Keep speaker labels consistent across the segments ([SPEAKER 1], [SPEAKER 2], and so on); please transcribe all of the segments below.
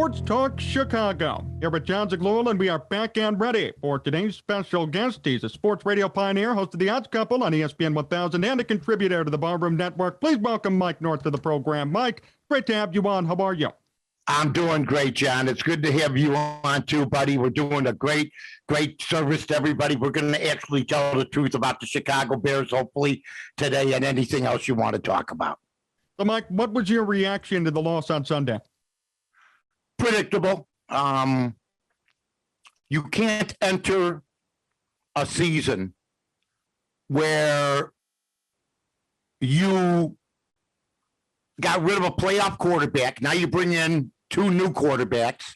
[SPEAKER 1] Sports Talk Chicago. Here with John Zaghloul, and we are back and ready for today's special guest. He's a sports radio pioneer, host of The Odds Couple on ESPN 1000, and a contributor to the Barroom Network. Please welcome MikeNorth to the program. Mike, great to have you on. How are you?
[SPEAKER 2] I'm doing great, John. It's good to have you on too, buddy. We're doing a great service to everybody. We're going to actually tell the truth about the Chicago Bears, hopefully, today, and anything else you want to talk about.
[SPEAKER 1] So, Mike, what was your reaction to the loss on Sunday?
[SPEAKER 2] Predictable. You can't enter a season where you got rid of a playoff quarterback. Now you bring in two new quarterbacks.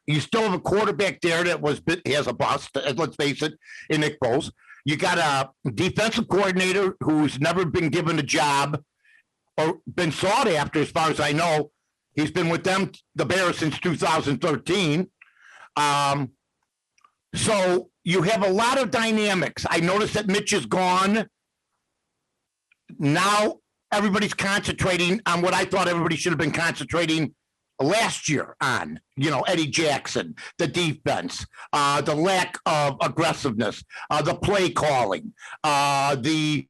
[SPEAKER 2] You still have a quarterback there that has a bust, let's face it, in Nick Foles. You got a defensive coordinator who's never been given a job or been sought after, as far as I know. He's been with them, the Bears, since 2013. So you have a lot of dynamics. I noticed that Mitch is gone. Now everybody's concentrating on what I thought everybody should have been concentrating last year on, Eddie Jackson, the defense, the lack of aggressiveness, the play calling, the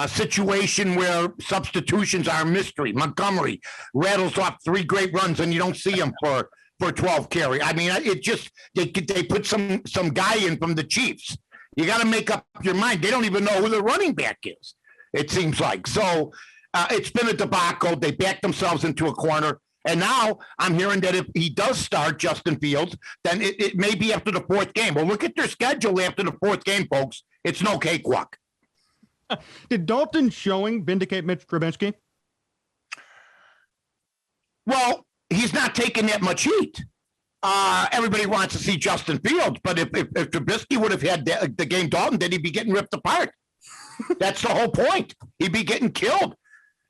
[SPEAKER 2] situation where substitutions are a mystery. Montgomery rattles off 3 great runs and you don't see him for 12 carry. I mean, it just, they put some guy in from the Chiefs. You got to make up your mind. They don't even know who the running back is, it seems like. So it's been a debacle. They backed themselves into a corner. And now I'm hearing that if he does start Justin Fields, then it may be after the 4th game. Well, look at their schedule after the 4th game, folks. It's no cakewalk.
[SPEAKER 1] Did Dalton's showing vindicate Mitch Trubisky?
[SPEAKER 2] Well, he's not taking that much heat. Everybody wants to see Justin Fields, but if Trubisky would have had the game Dalton did, he'd be getting ripped apart. That's the whole point. He'd be getting killed.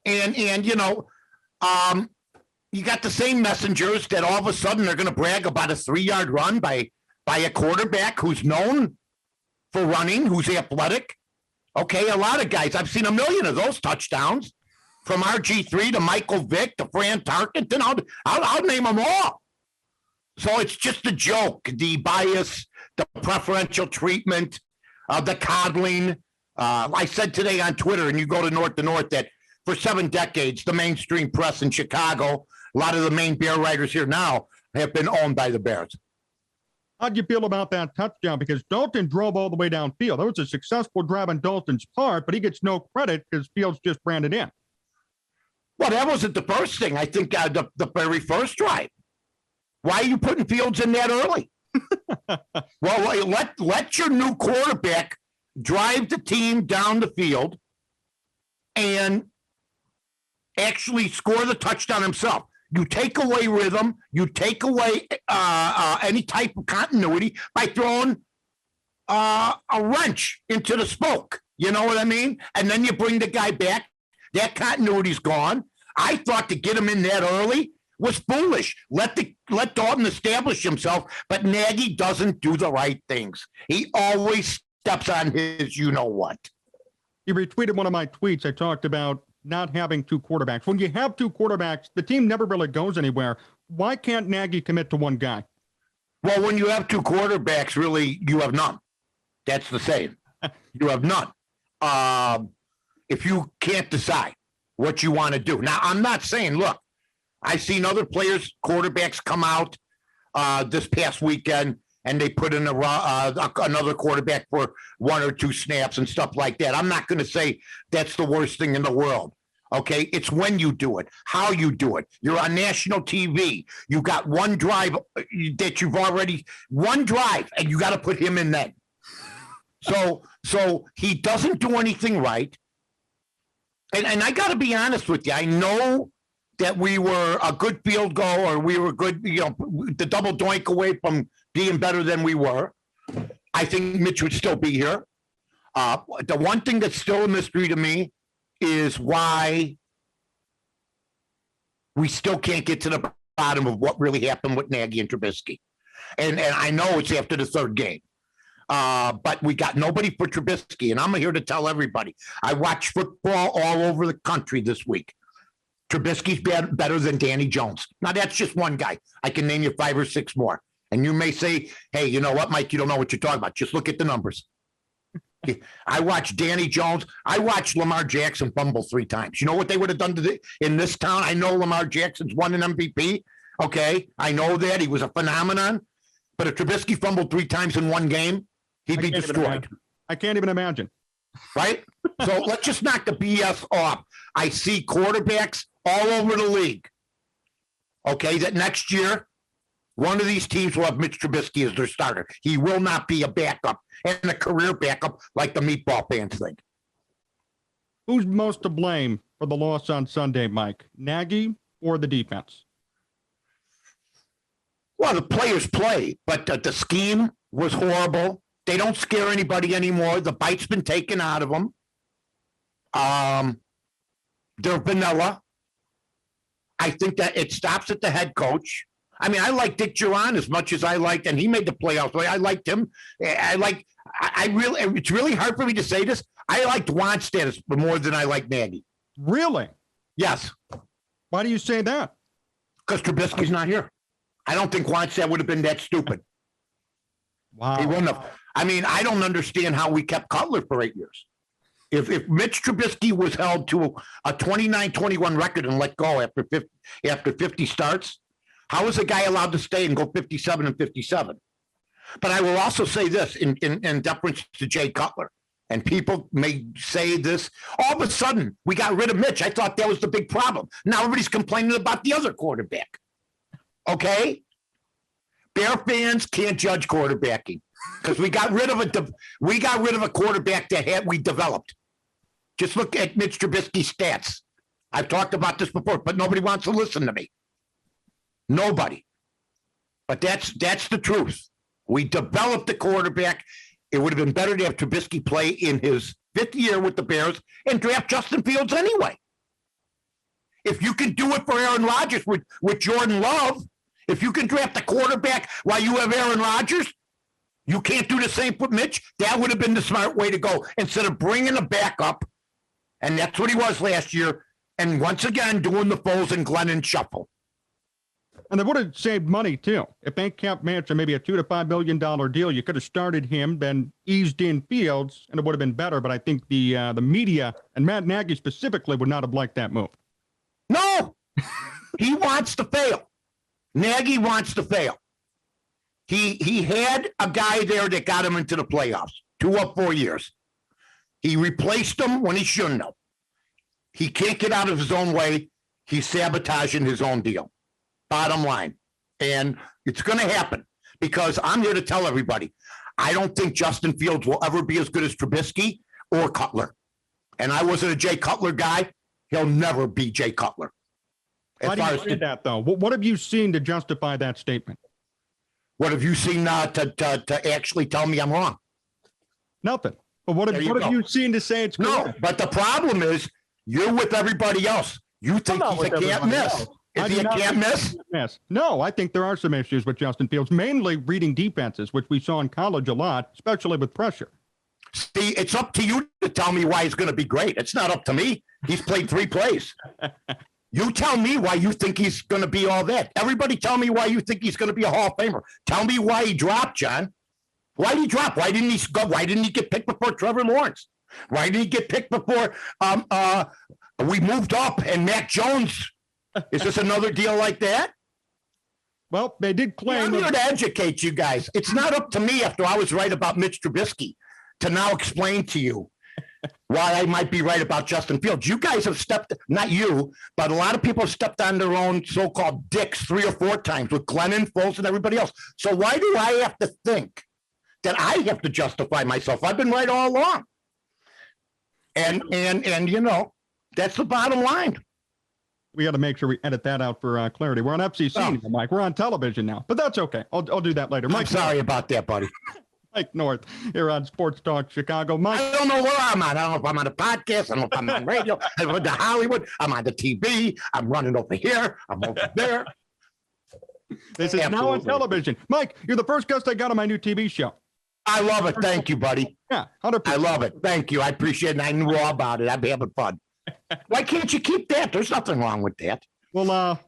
[SPEAKER 2] And you got the same messengers that all of a sudden they're going to brag about a 3-yard run by a quarterback who's known for running, who's athletic. Okay, a lot of guys. I've seen a million of those touchdowns, from RG3 to Michael Vick to Fran Tarkenton. I'll name them all. So it's just a joke. The bias, the preferential treatment, the coddling. I said today on Twitter, and you go to North, that for 7 decades, the mainstream press in Chicago, a lot of the main Bear writers here now, have been owned by the Bears.
[SPEAKER 1] How'd you feel about that touchdown? Because Dalton drove all the way downfield. That was a successful drive on Dalton's part, but he gets no credit because Fields just ran it in.
[SPEAKER 2] Well, that wasn't the first thing. I think the very first drive. Why are you putting Fields in that early? Well, let your new quarterback drive the team down the field and actually score the touchdown himself. You take away rhythm. You take away any type of continuity by throwing a wrench into the spoke. You know what I mean? And then you bring the guy back. That continuity's gone. I thought to get him in that early was foolish. Let Dalton establish himself, but Nagy doesn't do the right things. He always steps on his you-know-what.
[SPEAKER 1] You retweeted one of my tweets. I talked about not having 2 quarterbacks. When you have 2 quarterbacks, the team never really goes anywhere. Why can't Nagy commit to one guy?
[SPEAKER 2] Well, when you have 2 quarterbacks, really, you have none. That's the saying. You have none. If you can't decide what you want to do. Now, I'm not saying, look, I've seen other players, quarterbacks come out this past weekend and they put in another quarterback for 1 or 2 snaps and stuff like that. I'm not going to say that's the worst thing in the world. Okay, it's when you do it, how you do it. You're on national TV. You got one drive that you've already one drive, and you got to put him in then. So he doesn't do anything right. And I got to be honest with you. I know that we were a good field goal, or we were good, the double doink away from being better than we were. I think Mitch would still be here. The one thing that's still a mystery to me is why we still can't get to the bottom of what really happened with Nagy and Trubisky. And I know it's after the 3rd game. But we got nobody for Trubisky, and I'm here to tell everybody. I watch football all over the country this week. Trubisky's better than Danny Jones. Now, that's just one guy. I can name you 5 or 6 more. And you may say, hey, you know what, Mike? You don't know what you're talking about. Just look at the numbers. I watched Danny Jones. I watched Lamar Jackson fumble 3 times. You know what they would have done in this town? I know Lamar Jackson's won an MVP. Okay, I know that. He was a phenomenon. But if Trubisky fumbled 3 times in one game, he'd be destroyed.
[SPEAKER 1] I can't even imagine.
[SPEAKER 2] Right? So let's just knock the BS off. I see quarterbacks all over the league. Okay, that next year, one of these teams will have Mitch Trubisky as their starter. He will not be a backup and a career backup like the meatball fans think.
[SPEAKER 1] Who's most to blame for the loss on Sunday, Mike? Nagy or the defense?
[SPEAKER 2] Well, the players play, but the scheme was horrible. They don't scare anybody anymore. The bite's been taken out of them. They're vanilla. I think that it stops at the head coach. I mean, I like Dick Duran as much as I liked, and he made the playoffs. I liked him. It's really hard for me to say this. I liked Wannstedt more than I like Nagy.
[SPEAKER 1] Really?
[SPEAKER 2] Yes.
[SPEAKER 1] Why do you say that?
[SPEAKER 2] Because Trubisky's not here. I don't think Wannstedt would have been that stupid.
[SPEAKER 1] Wow.
[SPEAKER 2] He wouldn't have. I mean, I don't understand how we kept Cutler for 8 years. If Mitch Trubisky was held to a 29-21 record and let go after 50 starts, how is a guy allowed to stay and go 57-57? But I will also say this in deference to Jay Cutler, and people may say this, all of a sudden, we got rid of Mitch. I thought that was the big problem. Now everybody's complaining about the other quarterback. Okay? Bear fans can't judge quarterbacking because we got rid of a quarterback that we developed. Just look at Mitch Trubisky's stats. I've talked about this before, but nobody wants to listen to me. Nobody. But that's the truth. We developed the quarterback. It would have been better to have Trubisky play in his 5th year with the Bears and draft Justin Fields anyway. If you can do it for Aaron Rodgers with Jordan Love, if you can draft a quarterback while you have Aaron Rodgers, you can't do the same with Mitch. That would have been the smart way to go instead of bringing a backup, and that's what he was last year, and once again doing the Foles and Glennon shuffle.
[SPEAKER 1] And they would have saved money, too. If they kept Manson maybe a $2 to $5 million deal, you could have started him, then eased in Fields, and it would have been better. But I think the media and Matt Nagy specifically would not have liked that move.
[SPEAKER 2] No, he wants to fail. Nagy wants to fail. He had a guy there that got him into the playoffs 2 of 4 years. He replaced him when he shouldn't have. He can't get out of his own way. He's sabotaging his own deal. Bottom line. And it's going to happen because I'm here to tell everybody, I don't think Justin Fields will ever be as good as Trubisky or Cutler. And I wasn't a Jay Cutler guy. He'll never be Jay Cutler.
[SPEAKER 1] Why do you say that, though? What have you seen to justify that statement? What
[SPEAKER 2] have you seen to actually tell me I'm wrong?
[SPEAKER 1] Nothing. But what have you seen to say it's correct?
[SPEAKER 2] No, but the problem is you're with everybody else. You think he's a can't miss. Is he a can't miss?
[SPEAKER 1] Yes. No, I think there are some issues with Justin Fields, mainly reading defenses, which we saw in college a lot, especially with pressure.
[SPEAKER 2] See, it's up to you to tell me why he's going to be great. It's not up to me. He's played 3 plays. You tell me why you think he's going to be all that. Everybody tell me why you think he's going to be a Hall of Famer. Tell me why he dropped, John. Why did he drop? Why didn't he go? Why didn't he get picked before Trevor Lawrence? Why didn't he get picked before we moved up and Mac Jones? Is this another deal like that?
[SPEAKER 1] Well, they did claim.
[SPEAKER 2] I'm here to educate you guys. It's not up to me after I was right about Mitch Trubisky to now explain to you why I might be right about Justin Fields. You guys have not you, but a lot of people have stepped on their own so-called dicks 3 or 4 times with Glennon, Foles, and everybody else. So why do I have to think that I have to justify myself? I've been right all along. And you know, that's the bottom line.
[SPEAKER 1] We got to make sure we edit that out for clarity. We're on FCC now, Mike. We're on television now, but that's okay. I'll do that later.
[SPEAKER 2] I'm sorry about that, buddy.
[SPEAKER 1] MikeNorth here on Sports Talk Chicago. Mike,
[SPEAKER 2] I don't know where I'm at. I don't know if I'm on a podcast. I don't know if I'm on radio. I'm on the Hollywood. I'm on the TV. I'm running over here. I'm over there.
[SPEAKER 1] This is now on television. Mike, you're the first guest I got on my new TV show.
[SPEAKER 2] I love it. Thank you, buddy.
[SPEAKER 1] Yeah, 100%.
[SPEAKER 2] I love it. Thank you. I appreciate it. I knew all about it. I'd be having fun. Why can't you keep that? There's nothing wrong with that.
[SPEAKER 1] Well,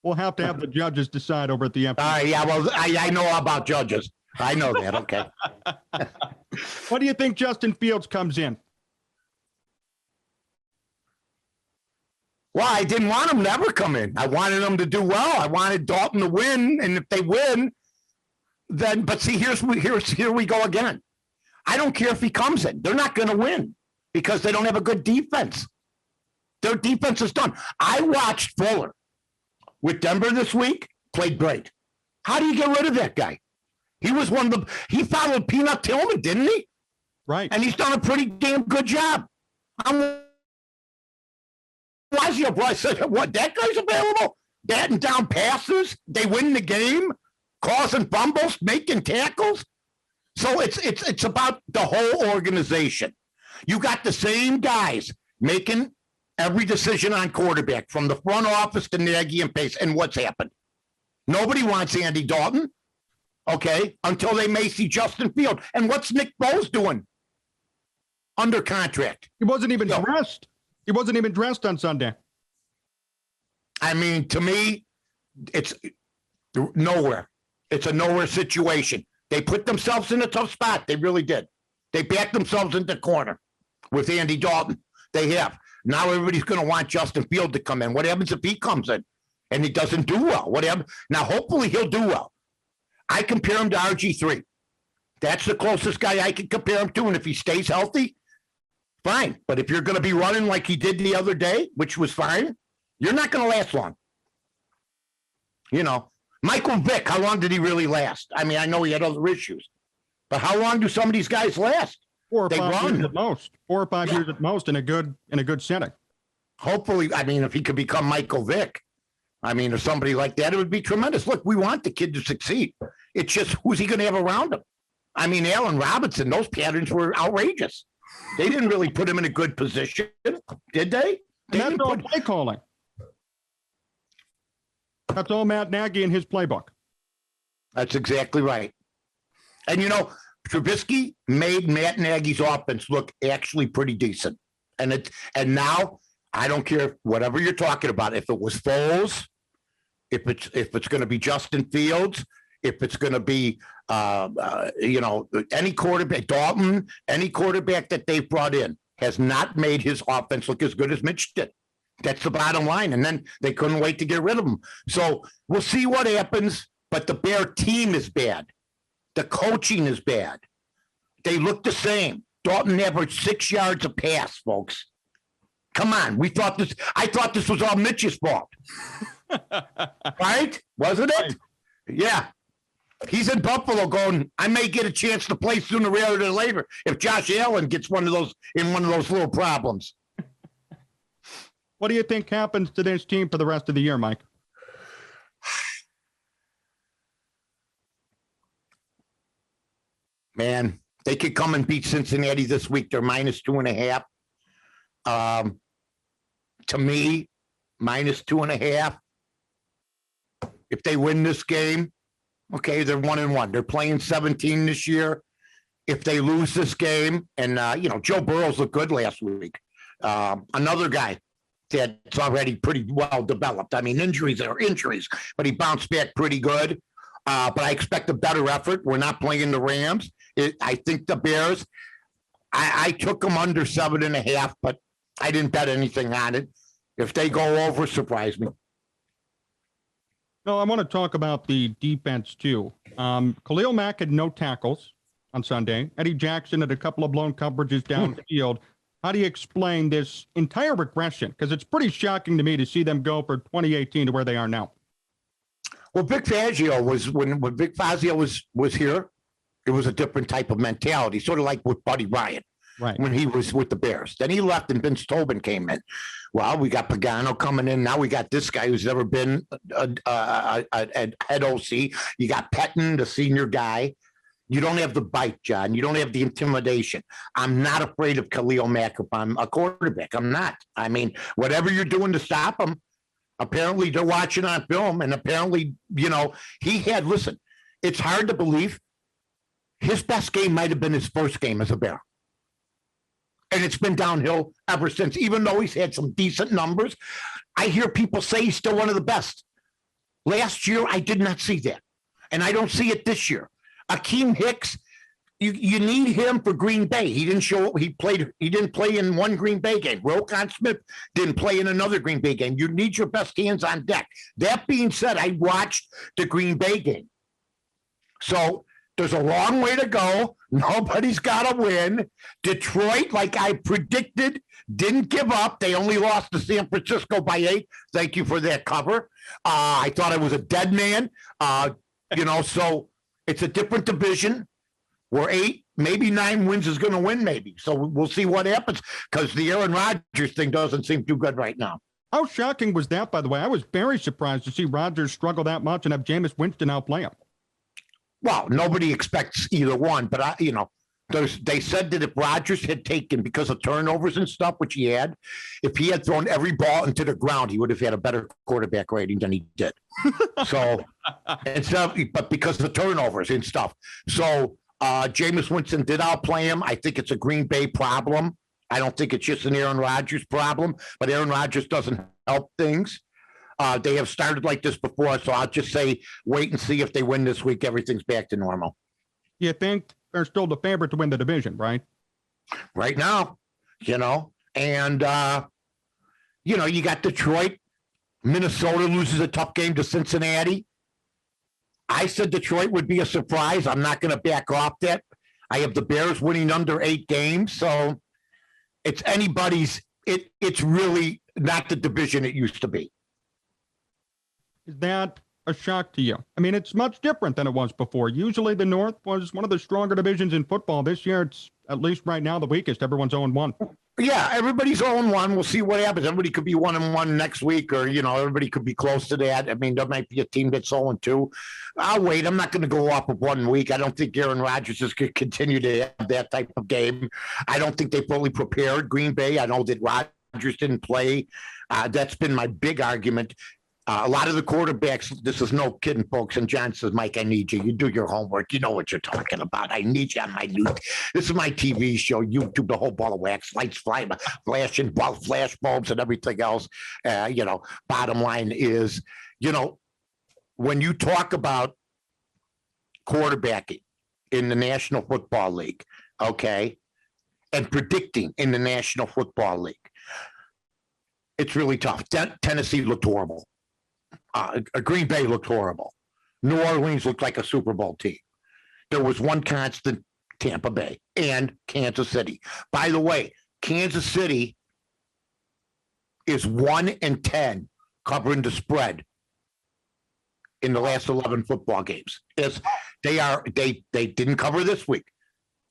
[SPEAKER 1] we'll have to have the judges decide over at the FCC.
[SPEAKER 2] Yeah, well, I know about judges. I know that. Okay.
[SPEAKER 1] What do you think Justin Fields comes in?
[SPEAKER 2] Well, I didn't want him to ever come in. I wanted him to do well. I wanted Dalton to win, and if they win, then. But see, here we go again. I don't care if he comes in. They're not going to win because they don't have a good defense. Their defense is done. I watched Fuller with Denver this week. Played great. How do you get rid of that guy? He was he followed Peanut Tillman, didn't he?
[SPEAKER 1] Right.
[SPEAKER 2] And he's done a pretty damn good job. I said, what, that guy's available? Batting down passes. They win the game, causing fumbles, making tackles. So it's about the whole organization. You got the same guys making every decision on quarterback, from the front office to Nagy and Pace. And what's happened? Nobody wants Andy Dalton, okay, until they may see Justin Field. And what's Nick Foles doing? Under contract.
[SPEAKER 1] He wasn't even dressed. He wasn't even dressed on Sunday.
[SPEAKER 2] I mean, to me, it's nowhere. It's a nowhere situation. They put themselves in a tough spot. They really did. They backed themselves into the corner with Andy Dalton. They have. Now everybody's going to want Justin Field to come in. What happens if he comes in and he doesn't do well? Whatever. Now, hopefully he'll do well. I compare him to RG3. That's the closest guy I can compare him to. And if he stays healthy, fine. But if you're going to be running like he did the other day, which was fine, you're not going to last long. You know, Michael Vick, how long did he really last? I mean, I know he had other issues, but how long do some of these guys last?
[SPEAKER 1] 4 or 5 years at most. 4 or 5 years at most in a good setting.
[SPEAKER 2] Hopefully, I mean, if he could become Michael Vick, I mean, or somebody like that, it would be tremendous. Look, we want the kid to succeed. It's just, who's he going to have around him? I mean, Allen Robinson, those patterns were outrageous. They didn't really put him in a good position, did they?
[SPEAKER 1] And that's all play calling. That's all Matt Nagy in his playbook.
[SPEAKER 2] That's exactly right. And, you know, Trubisky made Matt Nagy's offense look actually pretty decent. And now, I don't care whatever you're talking about. If it was Foles, if it's going to be Justin Fields, if it's going to be, any quarterback, Dalton, any quarterback that they've brought in has not made his offense look as good as Mitch did. That's the bottom line. And then they couldn't wait to get rid of him. So we'll see what happens. But the Bear team is bad. The coaching is bad. They look the same. Dalton averaged 6 yards a pass, folks. Come on. I thought this was all Mitch's fault. Right? Wasn't it? Yeah. He's in Buffalo going, I may get a chance to play sooner rather than later if Josh Allen gets one of those little problems.
[SPEAKER 1] What do you think happens to this team for the rest of the year, Mike?
[SPEAKER 2] Man, they could come and beat Cincinnati this week. They're -2.5. To me, -2.5. If they win this game, okay, they're 1-1. They're playing 17 this year. If they lose this game, and Joe Burrows looked good last week. Another guy that's already pretty well developed. I mean, injuries are injuries, but he bounced back pretty good. But I expect a better effort. We're not playing the Rams. I think the Bears, I took them under 7.5, but I didn't bet anything on it. If they go over, surprise me.
[SPEAKER 1] No, I want to talk about the defense, too. Khalil Mack had no tackles on Sunday. Eddie Jackson had a couple of blown coverages downfield. How do you explain this entire regression? Because it's pretty shocking to me to see them go for 2018 to where they are now.
[SPEAKER 2] Well, Vic Fangio when Vic Fangio was here, it was a different type of mentality, sort of like with Buddy Ryan.
[SPEAKER 1] Right.
[SPEAKER 2] When he was with the Bears. Then he left and Vince Tobin came in. Well, we got Pagano coming in. Now we got this guy who's never been a head OC. You got Pettin, the senior guy. You don't have the bite, John. You don't have the intimidation. I'm not afraid of Khalil Mack if I'm a quarterback. I'm not. I mean, whatever you're doing to stop him, apparently they're watching on film, and apparently, listen, it's hard to believe his best game might have been his first game as a Bear. And it's been downhill ever since, even though he's had some decent numbers. I hear people say he's still one of the best. Last year, I did not see that. And I don't see it this year. Akeem Hicks, you need him for Green Bay. He didn't show up. He didn't play in one Green Bay game. Roquan Smith didn't play in another Green Bay game. You need your best hands on deck. That being said, I watched the Green Bay game. So there's a long way to go. Nobody's got to win. Detroit, like I predicted, didn't give up. They only lost to San Francisco by 8. Thank you for that cover. I thought I was a dead man. So it's a different division. Where 8, maybe 9 wins is going to win, maybe. So we'll see what happens because the Aaron Rodgers thing doesn't seem too good right now.
[SPEAKER 1] How shocking was that, by the way? I was very surprised to see Rodgers struggle that much and have Jameis Winston outplay him.
[SPEAKER 2] Well, nobody expects either one, but they said that if Rodgers had taken, because of turnovers and stuff, which he had, if he had thrown every ball into the ground, he would have had a better quarterback rating than he did. So, but because of turnovers and stuff. So, Jameis Winston did outplay him. I think it's a Green Bay problem. I don't think it's just an Aaron Rodgers problem, but Aaron Rodgers doesn't help things. They have started like this before, so I'll just say wait and see if they win this week. Everything's back to normal.
[SPEAKER 1] You think they're still the favorite to win the division, right?
[SPEAKER 2] Right now, and, you got Detroit. Minnesota loses a tough game to Cincinnati. I said Detroit would be a surprise. I'm not going to back off that. I have the Bears winning under 8 games, so it's anybody's. It's really not the division it used to be.
[SPEAKER 1] Is that a shock to you? I mean, it's much different than it was before. Usually the North was one of the stronger divisions in football. This year, it's, at least right now, the weakest. Everyone's 0-1.
[SPEAKER 2] Yeah, everybody's 0-1. We'll see what happens. Everybody could be 1-1 next week, or, everybody could be close to that. I mean, there might be a team that's 0-2. I'll wait. I'm not going to go off of 1 week. I don't think Aaron Rodgers is going to continue to have that type of game. I don't think they fully prepared Green Bay. I know that Rodgers didn't play. That's been my big argument. A lot of the quarterbacks, this is no kidding, folks. And John says, Mike, I need you. You do your homework. You know what you're talking about. I need you on my new. This is my TV show, YouTube, the whole ball of wax, lights flying, flashing, flash bulbs and everything else. Bottom line is, when you talk about quarterbacking in the National Football League, okay, and predicting in the National Football League, it's really tough. Tennessee looked horrible. Green Bay looked horrible. New Orleans looked like a Super Bowl team. There was one constant, Tampa Bay and Kansas City. By the way, Kansas City is 1-10 covering the spread in the last 11 football games. They didn't cover this week.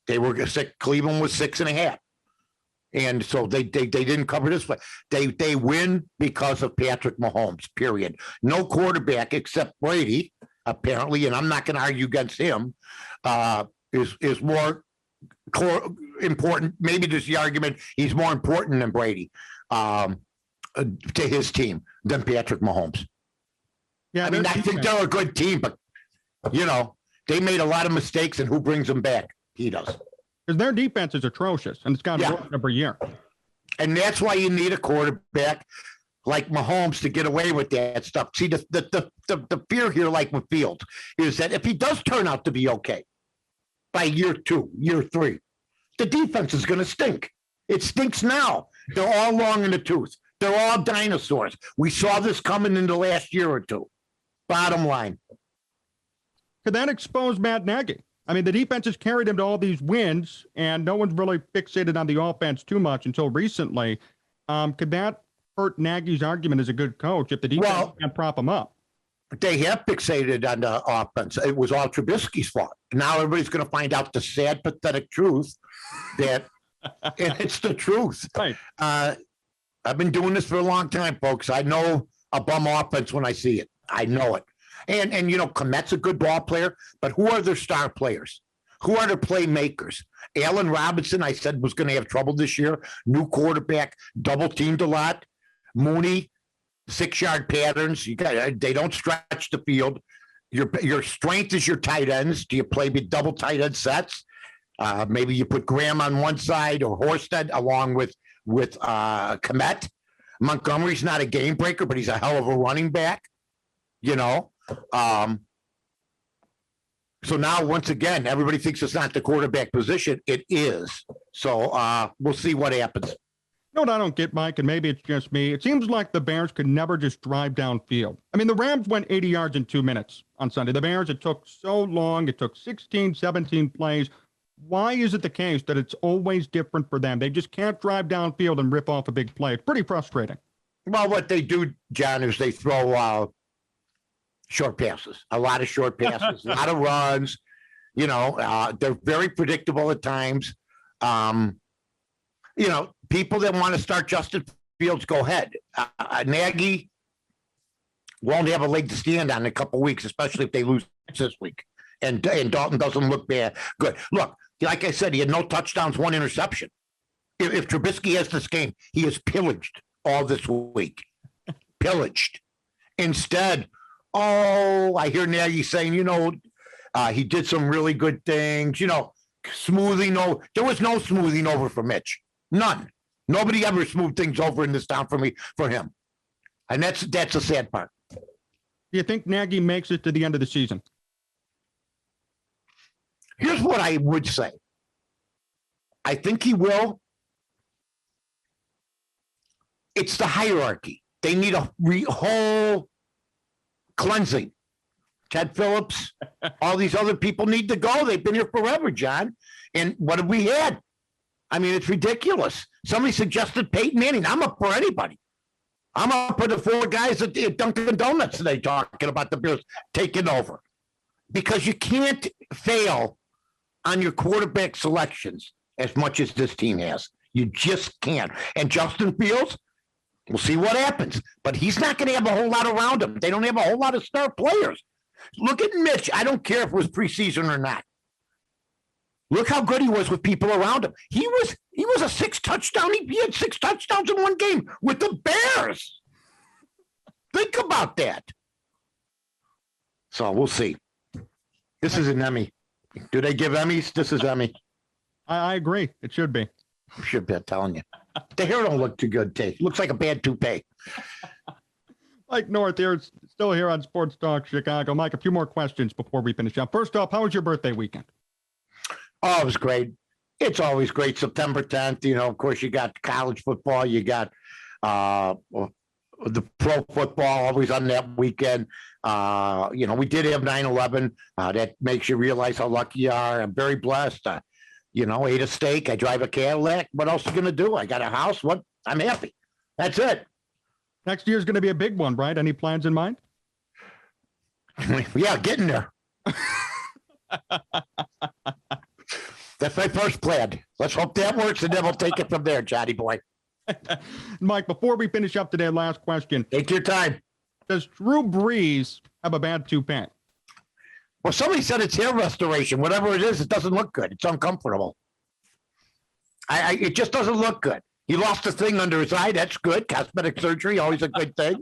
[SPEAKER 2] They were sick. Cleveland was 6.5. And so they didn't cover this way. They win because of Patrick Mahomes, period. No quarterback except Brady, apparently, and I'm not going to argue against him, is more important. Maybe there's the argument he's more important than Brady to his team than Patrick Mahomes. Yeah, I mean, I think they're a good team, but, they made a lot of mistakes, and who brings them back? He does.
[SPEAKER 1] Because their defense is atrocious, and it's gotten worse every year.
[SPEAKER 2] And that's why you need a quarterback like Mahomes to get away with that stuff. See, the fear here, like with Fields, is that if he does turn out to be okay by year 2, year 3, the defense is going to stink. It stinks now. They're all long in the tooth. They're all dinosaurs. We saw this coming in the last year or 2. Bottom line.
[SPEAKER 1] Could that expose Matt Nagy? I mean, the defense has carried him to all these wins, and no one's really fixated on the offense too much until recently. Could that hurt Nagy's argument as a good coach if the defense can't prop him up?
[SPEAKER 2] They have fixated on the offense. It was all Trubisky's fault. Now everybody's going to find out the sad, pathetic truth that and it's the truth.
[SPEAKER 1] Right.
[SPEAKER 2] I've been doing this for a long time, folks. I know a bum offense when I see it. I know it. And Komet's a good ball player, but who are their star players? Who are their playmakers? Allen Robinson, I said, was going to have trouble this year. New quarterback, double teamed a lot. Mooney, 6-yard patterns. They don't stretch the field. Your strength is your tight ends. Do you play with double tight end sets? Maybe you put Graham on one side or Horsted along with Komet. Montgomery's not a game breaker, but he's a hell of a running back. So now, once again, everybody thinks it's not the quarterback position. It is. So we'll see what happens.
[SPEAKER 1] You know what I don't get, Mike, and maybe it's just me. It seems like the Bears could never just drive downfield. I mean, the Rams went 80 yards in 2 minutes on Sunday. The Bears, it took so long. It took 16, 17 plays. Why is it the case that it's always different for them? They just can't drive downfield and rip off a big play. It's pretty frustrating.
[SPEAKER 2] Well, what they do, John, is they throw short passes, a lot of short passes, a lot of runs. They're very predictable at times. People that want to start Justin Fields, go ahead. Nagy won't have a leg to stand on in a couple of weeks, especially if they lose this week. And Dalton doesn't look bad. Good. Look, like I said, he had no touchdowns, 1 interception. If Trubisky has this game, he is pillaged all this week. Pillaged. Instead, I hear Nagy saying, he did some really good things, smoothing over. There was no smoothing over for Mitch. None. Nobody ever smoothed things over in this town for him. And that's the sad part.
[SPEAKER 1] Do you think Nagy makes it to the end of the season?
[SPEAKER 2] Here's what I would say. I think he will. It's the hierarchy. They need a whole cleansing. Ted Phillips, all these other people need to go. They've been here forever, John. And what have we had? I mean, it's ridiculous. Somebody suggested Peyton Manning. I'm up for anybody. I'm up for the 4 guys at Dunkin' Donuts today talking about the Bears taking over. Because you can't fail on your quarterback selections as much as this team has. You just can't. And Justin Fields, we'll see what happens. But he's not going to have a whole lot around him. They don't have a whole lot of star players. Look at Mitch. I don't care if it was preseason or not. Look how good he was with people around him. He was a 6 touchdown. He had 6 touchdowns in 1 game with the Bears. Think about that. So we'll see. This is an Emmy. Do they give Emmys? This is Emmy.
[SPEAKER 1] I agree. It should be.
[SPEAKER 2] Should be, I'm telling you. The hair don't look too good, Tate. Looks like a bad toupee.
[SPEAKER 1] MikeNorth here, still here on Sports Talk Chicago. Mike, a few more questions before we finish up. First off, how was your birthday weekend?
[SPEAKER 2] Oh, it was great. It's always great. September 10th, of course, you got college football. You got the pro football always on that weekend. We did have 9/11. That makes you realize how lucky you are. I'm very blessed. Ate a steak. I drive a Cadillac. What else are you going to do? I got a house. I'm happy. That's it.
[SPEAKER 1] Next year's going to be a big one, right? Any plans in mind?
[SPEAKER 2] Yeah, getting there. That's my first plan. Let's hope that works, and then we'll take it from there, Johnny boy.
[SPEAKER 1] Mike, before we finish up today, last question.
[SPEAKER 2] Take your time.
[SPEAKER 1] Does Drew Brees have a bad toupee?
[SPEAKER 2] Well, somebody said it's hair restoration. Whatever it is, it doesn't look good. It's uncomfortable. It just doesn't look good. He lost a thing under his eye. That's good. Cosmetic surgery, always a good thing.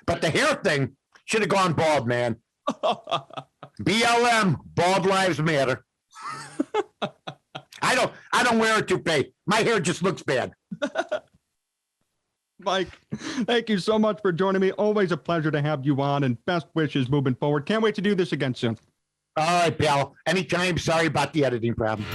[SPEAKER 2] But the hair thing should have gone bald, man. BLM, Bald Lives Matter. I don't wear a toupee. My hair just looks bad.
[SPEAKER 1] Mike, thank you so much for joining me. Always a pleasure to have you on, and best wishes moving forward. Can't wait to do this again soon.
[SPEAKER 2] All right, pal. Anytime. Sorry about the editing problem.